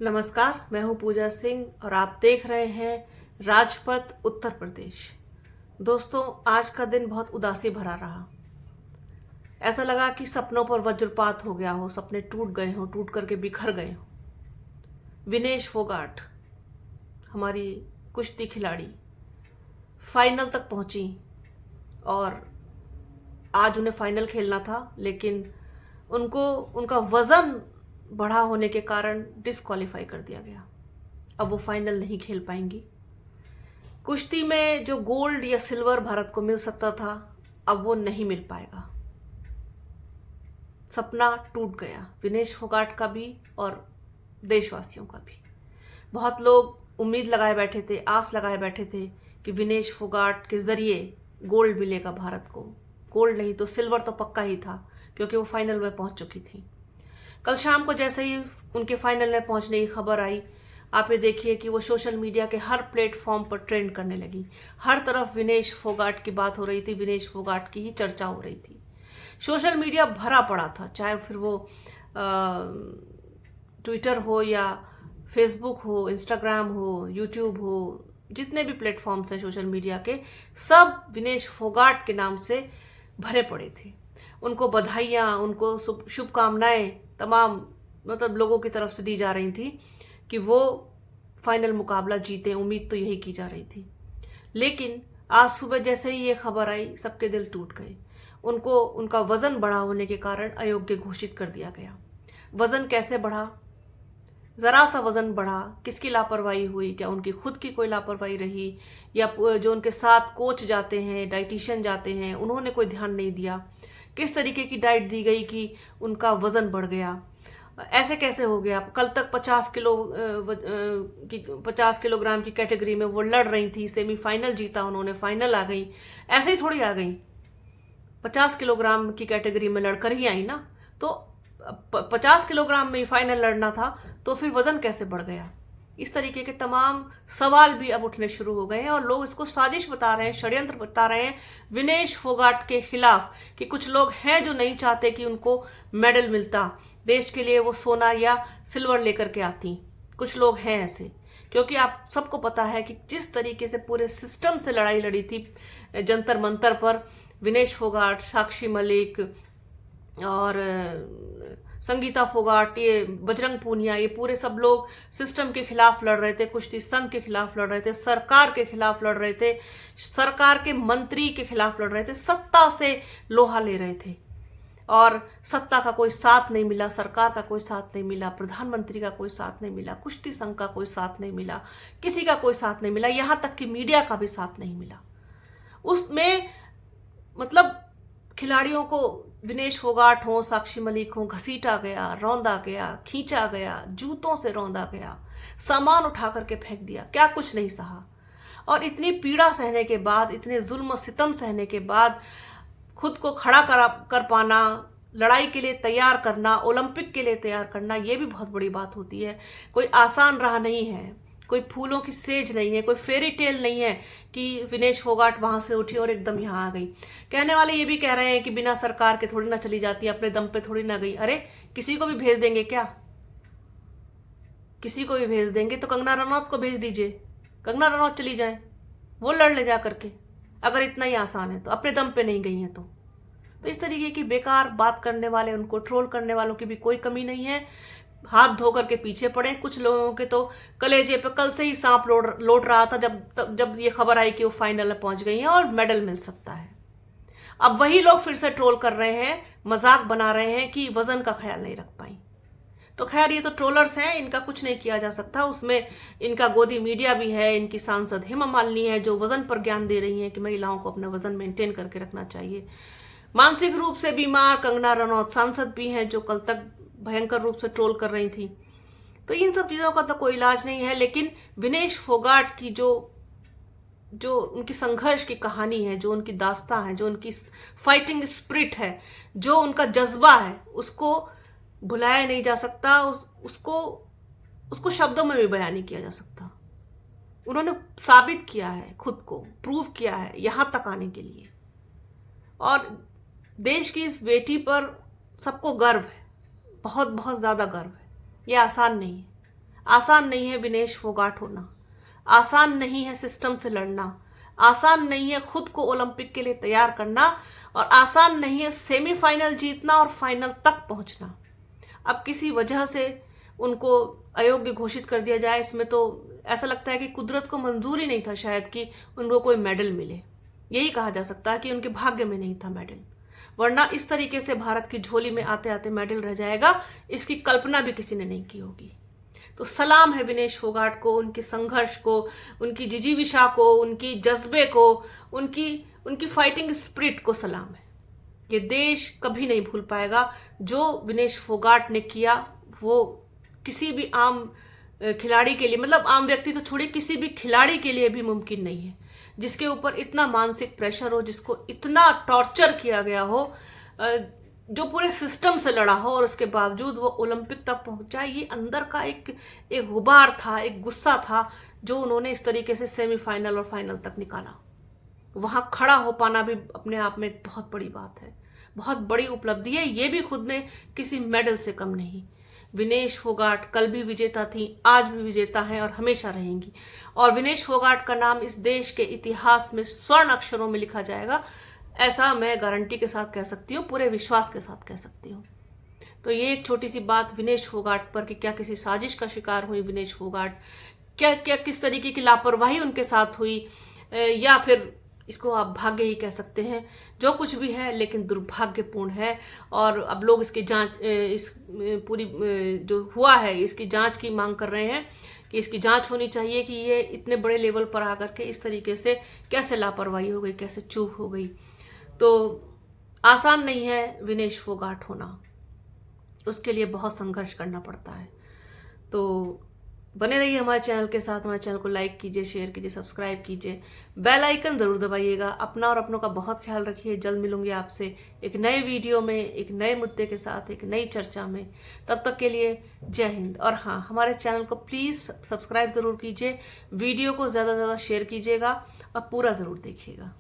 नमस्कार, मैं हूं पूजा सिंह और आप देख रहे हैं राजपथ उत्तर प्रदेश। दोस्तों, आज का दिन बहुत उदासी भरा रहा। ऐसा लगा कि सपनों पर वज्रपात हो गया हो, सपने टूट गए हों, टूट करके बिखर गए हों। विनेश फोगाट, हमारी कुश्ती खिलाड़ी, फाइनल तक पहुंची और आज उन्हें फाइनल खेलना था, लेकिन उनको उनका वजन बढ़ा होने के कारण डिस्क्वालीफाई कर दिया गया। अब वो फाइनल नहीं खेल पाएंगी। कुश्ती में जो गोल्ड या सिल्वर भारत को मिल सकता था, अब वो नहीं मिल पाएगा। सपना टूट गया, विनेश फोगाट का भी और देशवासियों का भी। बहुत लोग उम्मीद लगाए बैठे थे, आस लगाए बैठे थे कि विनेश फोगाट के जरिए गोल्ड मिलेगा भारत को। गोल्ड नहीं तो सिल्वर तो पक्का ही था, क्योंकि वो फाइनल में पहुंच चुकी थी। कल शाम को जैसे ही उनके फाइनल में पहुंचने की खबर आई, आप ये देखिए कि वो सोशल मीडिया के हर प्लेटफॉर्म पर ट्रेंड करने लगी। हर तरफ विनेश फोगाट की बात हो रही थी, विनेश फोगाट की ही चर्चा हो रही थी। सोशल मीडिया भरा पड़ा था, चाहे फिर वो ट्विटर हो या फेसबुक हो, इंस्टाग्राम हो, यूट्यूब हो, जितने भी प्लेटफॉर्म्स हैं सोशल मीडिया के, सब विनेश फोगाट के नाम से भरे पड़े थे। उनको बधाइयाँ, उनको शुभकामनाएं तमाम लोगों की तरफ से दी जा रही थी कि वो फाइनल मुकाबला जीते। उम्मीद तो यही की जा रही थी। लेकिन आज सुबह जैसे ही ये खबर आई, सबके दिल टूट गए। उनको उनका वजन बढ़ा होने के कारण अयोग्य घोषित कर दिया गया। वजन कैसे बढ़ा? जरा सा वजन बढ़ा, किसकी लापरवाही हुई? क्या उनकी खुद की कोई लापरवाही रही, या जो उनके साथ कोच जाते हैं, डाइटिशियन जाते हैं, उन्होंने कोई ध्यान नहीं दिया? किस तरीके की डाइट दी गई कि उनका वजन बढ़ गया? ऐसे कैसे हो गया? कल तक 50 किलोग्राम की कैटेगरी में वो लड़ रही थी, सेमीफाइनल जीता उन्होंने, फाइनल आ गई। ऐसे ही थोड़ी आ गई, 50 किलोग्राम की कैटेगरी में लड़कर ही आई ना। तो 50 किलोग्राम में ही फाइनल लड़ना था, तो फिर वजन कैसे बढ़ गया? इस तरीके के तमाम सवाल भी अब उठने शुरू हो गए हैं और लोग इसको साजिश बता रहे हैं, षड्यंत्र बता रहे हैं विनेश फोगाट के खिलाफ, कि कुछ लोग हैं जो नहीं चाहते कि उनको मेडल मिलता, देश के लिए वो सोना या सिल्वर लेकर के आती। कुछ लोग हैं ऐसे, क्योंकि आप सबको पता है कि जिस तरीके से पूरे सिस्टम से लड़ाई लड़ी थी जंतर मंतर पर, विनेश फोगाट, साक्षी मलिक और संगीता फोगाट, ये बजरंग पूनिया, ये पूरे सब लोग सिस्टम के खिलाफ लड़ रहे थे, कुश्ती संघ के खिलाफ लड़ रहे थे, सरकार के खिलाफ लड़ रहे थे, सरकार के मंत्री के खिलाफ लड़ रहे थे, सत्ता से लोहा ले रहे थे। और सत्ता का कोई साथ नहीं मिला, सरकार का कोई साथ नहीं मिला, प्रधानमंत्री का कोई साथ नहीं मिला, कुश्ती संघ का कोई साथ नहीं मिला, किसी का कोई साथ नहीं मिला, यहां तक कि मीडिया का भी साथ नहीं मिला। उसमें खिलाड़ियों को, विनेश फोगाट हो, साक्षी मलिक हो, घसीटा गया, रौंदा गया, खींचा गया, जूतों से रौंदा गया, सामान उठा करके फेंक दिया, क्या कुछ नहीं सहा। और इतनी पीड़ा सहने के बाद, इतने जुल्म सितम सहने के बाद, खुद को खड़ा कर पाना, लड़ाई के लिए तैयार करना, ओलंपिक के लिए तैयार करना, ये भी बहुत बड़ी बात होती है। कोई आसान राह नहीं है, कोई फूलों की सेज नहीं है, कोई फेरी टेल नहीं है कि विनेश फोगाट वहां से उठी और एकदम यहाँ आ गई। कहने वाले ये भी कह रहे हैं कि बिना सरकार के थोड़ी ना चली जाती, अपने दम पे थोड़ी ना गई। अरे, किसी को भी भेज देंगे क्या? किसी को भी भेज देंगे तो कंगना रनौत को भेज दीजिए, कंगना रनौत चली जाए, वो लड़ ले जा करके। अगर इतना ही आसान है तो, अपने दम पे नहीं गई हैं तो इस तरीके की बेकार बात करने वाले, उनको ट्रोल करने वालों की भी कोई कमी नहीं है। हाथ धो करके पीछे पड़े। कुछ लोगों के तो कलेजे पे कल से ही सांप लौट रहा था जब ये खबर आई कि वो फाइनल में पहुंच गई हैं और मेडल मिल सकता है। अब वही लोग फिर से ट्रोल कर रहे हैं, मजाक बना रहे हैं कि वजन का ख्याल नहीं रख पाई। तो खैर, ये तो ट्रोलर्स हैं, इनका कुछ नहीं किया जा सकता। उसमें इनका गोदी मीडिया भी है, इनकी सांसद हेमा मालिनी है जो वजन पर ज्ञान दे रही हैं कि महिलाओं को अपना वजन मेंटेन करके रखना चाहिए। मानसिक रूप से बीमार कंगना रनौत सांसद भी हैं जो कल तक भयंकर रूप से ट्रोल कर रही थी। तो इन सब चीजों का तो कोई इलाज नहीं है। लेकिन विनेश फोगाट की जो उनकी संघर्ष की कहानी है, जो उनकी दास्तां है, जो उनकी फाइटिंग स्पिरिट है, जो उनका जज्बा है, उसको भुलाया नहीं जा सकता। उसको शब्दों में भी बयान नहीं किया जा सकता। उन्होंने साबित किया है, खुद को प्रूव किया है यहां तक आने के लिए। और देश की इस बेटी पर सबको गर्व है, बहुत बहुत ज्यादा गर्व है। ये आसान नहीं है। आसान नहीं है विनेश फोगाट होना, आसान नहीं है सिस्टम से लड़ना, आसान नहीं है खुद को ओलंपिक के लिए तैयार करना, और आसान नहीं है सेमीफाइनल जीतना और फाइनल तक पहुंचना। अब किसी वजह से उनको अयोग्य घोषित कर दिया जाए, इसमें तो ऐसा लगता है कि कुदरत को मंजूर ही नहीं था शायद कि उनको कोई मेडल मिले। यही कहा जा सकता है कि उनके भाग्य में नहीं था मेडल, वरना इस तरीके से भारत की झोली में आते आते मेडल रह जाएगा, इसकी कल्पना भी किसी ने नहीं की होगी। तो सलाम है विनेश फोगाट को, उनके संघर्ष को, उनकी जिजीविषा को, उनकी जज्बे को, उनकी फाइटिंग स्पिरिट को सलाम है। ये देश कभी नहीं भूल पाएगा जो विनेश फोगाट ने किया। वो किसी भी आम खिलाड़ी के लिए, मतलब आम व्यक्ति तो छोड़िए, किसी भी खिलाड़ी के लिए भी मुमकिन नहीं है जिसके ऊपर इतना मानसिक प्रेशर हो, जिसको इतना टॉर्चर किया गया हो, जो पूरे सिस्टम से लड़ा हो और उसके बावजूद वो ओलंपिक तक पहुंचा। ये अंदर का एक गुबार था, एक गुस्सा था जो उन्होंने इस तरीके से सेमीफाइनल और फाइनल तक निकाला। वहां खड़ा हो पाना भी अपने आप में एक बहुत बड़ी बात है, बहुत बड़ी उपलब्धि है। ये भी खुद में किसी मेडल से कम नहीं। विनेश फोगाट कल भी विजेता थी, आज भी विजेता हैं और हमेशा रहेंगी। और विनेश फोगाट का नाम इस देश के इतिहास में स्वर्ण अक्षरों में लिखा जाएगा, ऐसा मैं गारंटी के साथ कह सकती हूँ, पूरे विश्वास के साथ कह सकती हूँ। तो ये एक छोटी सी बात विनेश फोगाट पर कि क्या किसी साजिश का शिकार हुई विनेश फोगाट, क्या क्या किस तरीके की लापरवाही उनके साथ हुई, या फिर इसको आप भाग्य ही कह सकते हैं। जो कुछ भी है लेकिन दुर्भाग्यपूर्ण है। और अब लोग इसकी जांच, इस पूरी जो हुआ है इसकी जांच की मांग कर रहे हैं कि इसकी जांच होनी चाहिए कि ये इतने बड़े लेवल पर आकर के इस तरीके से कैसे लापरवाही हो गई, कैसे चूक हो गई। तो आसान नहीं है विनेश फोगाट होना, उसके लिए बहुत संघर्ष करना पड़ता है। तो बने रहिए हमारे चैनल के साथ। हमारे चैनल को लाइक कीजिए, शेयर कीजिए, सब्सक्राइब कीजिए, बेल आइकन जरूर दबाइएगा। अपना और अपनों का बहुत ख्याल रखिए। जल्द मिलूंगी आपसे एक नए वीडियो में, एक नए मुद्दे के साथ, एक नई चर्चा में। तब तक के लिए जय हिंद। और हाँ, हमारे चैनल को प्लीज़ सब्सक्राइब ज़रूर कीजिए, वीडियो को ज़्यादा से ज़्यादा शेयर कीजिएगा और पूरा ज़रूर देखिएगा।